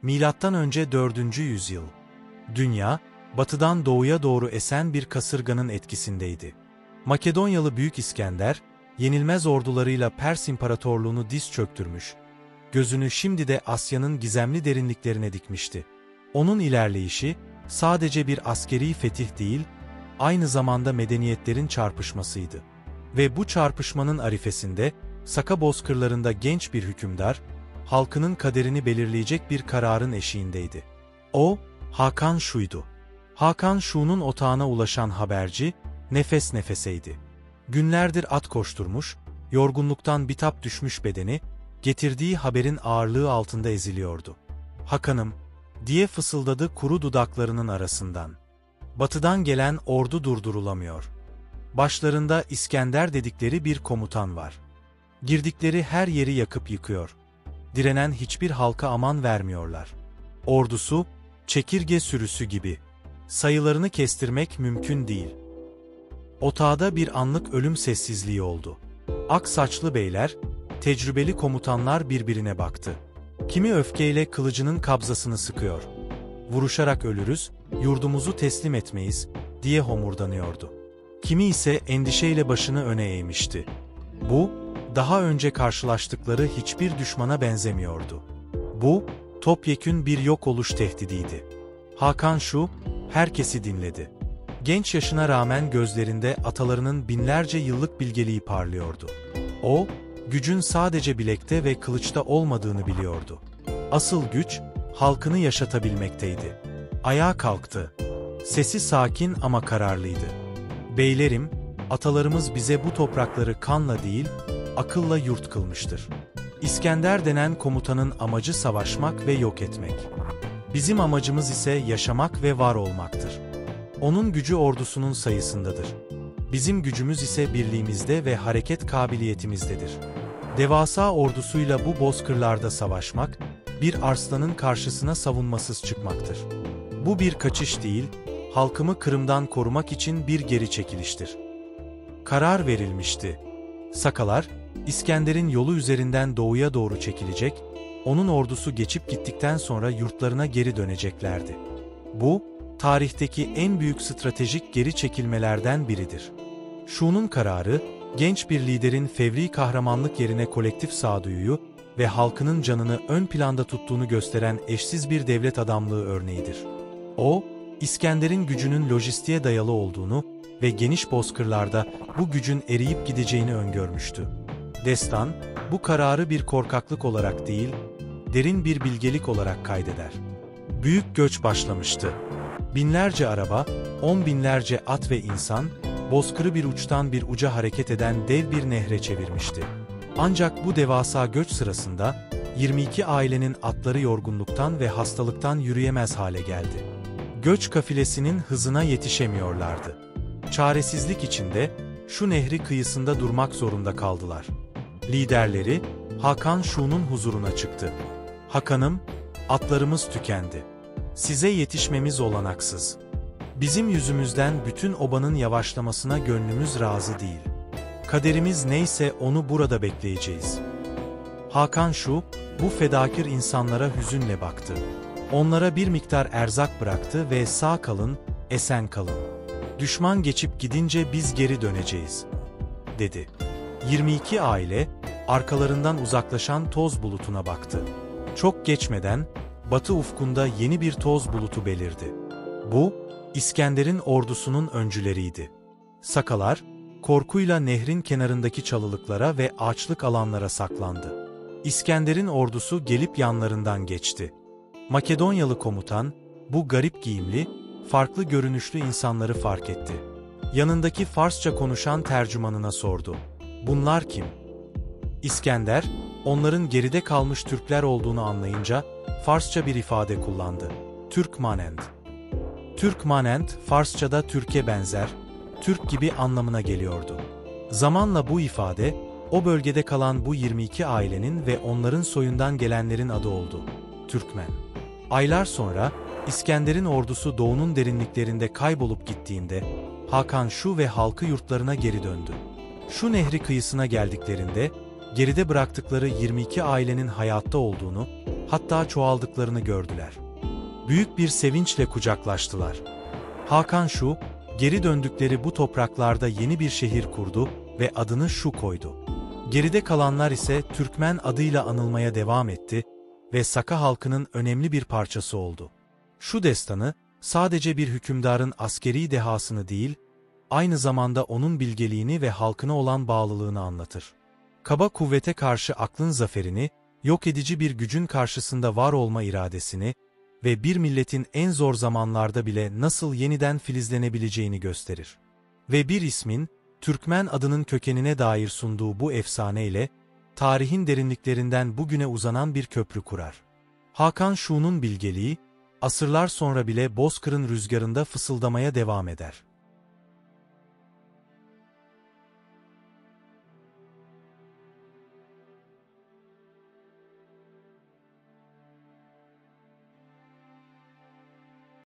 Milattan önce 4. yüzyıl. Dünya, batıdan doğuya doğru esen bir kasırganın etkisindeydi. Makedonyalı Büyük İskender, yenilmez ordularıyla Pers İmparatorluğunu diz çöktürmüş, gözünü şimdi de Asya'nın gizemli derinliklerine dikmişti. Onun ilerleyişi, sadece bir askeri fetih değil, aynı zamanda medeniyetlerin çarpışmasıydı. Ve bu çarpışmanın arifesinde, Saka bozkırlarında genç bir hükümdar, halkının kaderini belirleyecek bir kararın eşiğindeydi. O, Hakan Şu'ydu. Hakan Şu'nun otağına ulaşan haberci, nefes nefeseydi. Günlerdir at koşturmuş, yorgunluktan bitap düşmüş bedeni, getirdiği haberin ağırlığı altında eziliyordu. "Hakanım," diye fısıldadı kuru dudaklarının arasından. "Batıdan gelen ordu durdurulamıyor. Başlarında İskender dedikleri bir komutan var. Girdikleri her yeri yakıp yıkıyor. Direnen hiçbir halka aman vermiyorlar. Ordusu, çekirge sürüsü gibi. Sayılarını kestirmek mümkün değil." Otağda bir anlık ölüm sessizliği oldu. Ak saçlı beyler, tecrübeli komutanlar birbirine baktı. Kimi öfkeyle kılıcının kabzasını sıkıyor. "Vuruşarak ölürüz, yurdumuzu teslim etmeyiz," diye homurdanıyordu. Kimi ise endişeyle başını öne eğmişti. Bu, daha önce karşılaştıkları hiçbir düşmana benzemiyordu. Bu, topyekün bir yok oluş tehdidiydi. Hakan Şu, herkesi dinledi. Genç yaşına rağmen gözlerinde atalarının binlerce yıllık bilgeliği parlıyordu. O, gücün sadece bilekte ve kılıçta olmadığını biliyordu. Asıl güç, halkını yaşatabilmekteydi. Ayağa kalktı. Sesi sakin ama kararlıydı. "Beylerim, atalarımız bize bu toprakları kanla değil, akılla yurt kılmıştır. İskender denen komutanın amacı savaşmak ve yok etmek. Bizim amacımız ise yaşamak ve var olmaktır. Onun gücü ordusunun sayısındadır. Bizim gücümüz ise birliğimizde ve hareket kabiliyetimizdedir. Devasa ordusuyla bu bozkırlarda savaşmak, bir arslanın karşısına savunmasız çıkmaktır. Bu bir kaçış değil, halkımı Kırım'dan korumak için bir geri çekiliştir." Karar verilmişti. Sakalar, İskender'in yolu üzerinden doğuya doğru çekilecek, onun ordusu geçip gittikten sonra yurtlarına geri döneceklerdi. Bu, tarihteki en büyük stratejik geri çekilmelerden biridir. Şu'nun kararı, genç bir liderin fevri kahramanlık yerine kolektif sağduyuyu ve halkının canını ön planda tuttuğunu gösteren eşsiz bir devlet adamlığı örneğidir. O, İskender'in gücünün lojistiğe dayalı olduğunu ve geniş bozkırlarda bu gücün eriyip gideceğini öngörmüştü. Destan, bu kararı bir korkaklık olarak değil, derin bir bilgelik olarak kaydeder. Büyük göç başlamıştı. Binlerce araba, 10 binlerce at ve insan, bozkırı bir uçtan bir uca hareket eden dev bir nehre çevirmişti. Ancak bu devasa göç sırasında, 22 ailenin atları yorgunluktan ve hastalıktan yürüyemez hale geldi. Göç kafilesinin hızına yetişemiyorlardı. Çaresizlik içinde, şu nehri kıyısında durmak zorunda kaldılar. Liderleri, Hakan Şu'nun huzuruna çıktı. "Hakanım, atlarımız tükendi. Size yetişmemiz olanaksız. Bizim yüzümüzden bütün obanın yavaşlamasına gönlümüz razı değil. Kaderimiz neyse onu burada bekleyeceğiz." Hakan Şu, bu fedakar insanlara hüzünle baktı. Onlara bir miktar erzak bıraktı ve "Sağ kalın, esen kalın. Düşman geçip gidince biz geri döneceğiz," dedi. 22 aile, arkalarından uzaklaşan toz bulutuna baktı. Çok geçmeden, batı ufkunda yeni bir toz bulutu belirdi. Bu, İskender'in ordusunun öncüleriydi. Sakalar, korkuyla nehrin kenarındaki çalılıklara ve ağaçlık alanlara saklandı. İskender'in ordusu gelip yanlarından geçti. Makedonyalı komutan, bu garip giyimli, farklı görünüşlü insanları fark etti. Yanındaki Farsça konuşan tercümanına sordu. "Bunlar kim?" İskender, onların geride kalmış Türkler olduğunu anlayınca, Farsça bir ifade kullandı. "Türkmanent." Türkmanent, Farsçada Türk'e benzer, Türk gibi anlamına geliyordu. Zamanla bu ifade, o bölgede kalan bu 22 ailenin ve onların soyundan gelenlerin adı oldu. Türkmen. Aylar sonra, İskender'in ordusu doğunun derinliklerinde kaybolup gittiğinde, Hakan Şu ve halkı yurtlarına geri döndü. Şu nehri kıyısına geldiklerinde, geride bıraktıkları 22 ailenin hayatta olduğunu, hatta çoğaldıklarını gördüler. Büyük bir sevinçle kucaklaştılar. Hakan Şu, geri döndükleri bu topraklarda yeni bir şehir kurdu ve adını Şu koydu. Geride kalanlar ise Türkmen adıyla anılmaya devam etti ve Saka halkının önemli bir parçası oldu. Şu destanı, sadece bir hükümdarın askeri dehasını değil, aynı zamanda onun bilgeliğini ve halkına olan bağlılığını anlatır. Kaba kuvvete karşı aklın zaferini, yok edici bir gücün karşısında var olma iradesini ve bir milletin en zor zamanlarda bile nasıl yeniden filizlenebileceğini gösterir. Ve bir ismin, Türkmen adının kökenine dair sunduğu bu efsaneyle, tarihin derinliklerinden bugüne uzanan bir köprü kurar. Hakan Şu'nun bilgeliği, asırlar sonra bile Bozkır'ın rüzgarında fısıldamaya devam eder.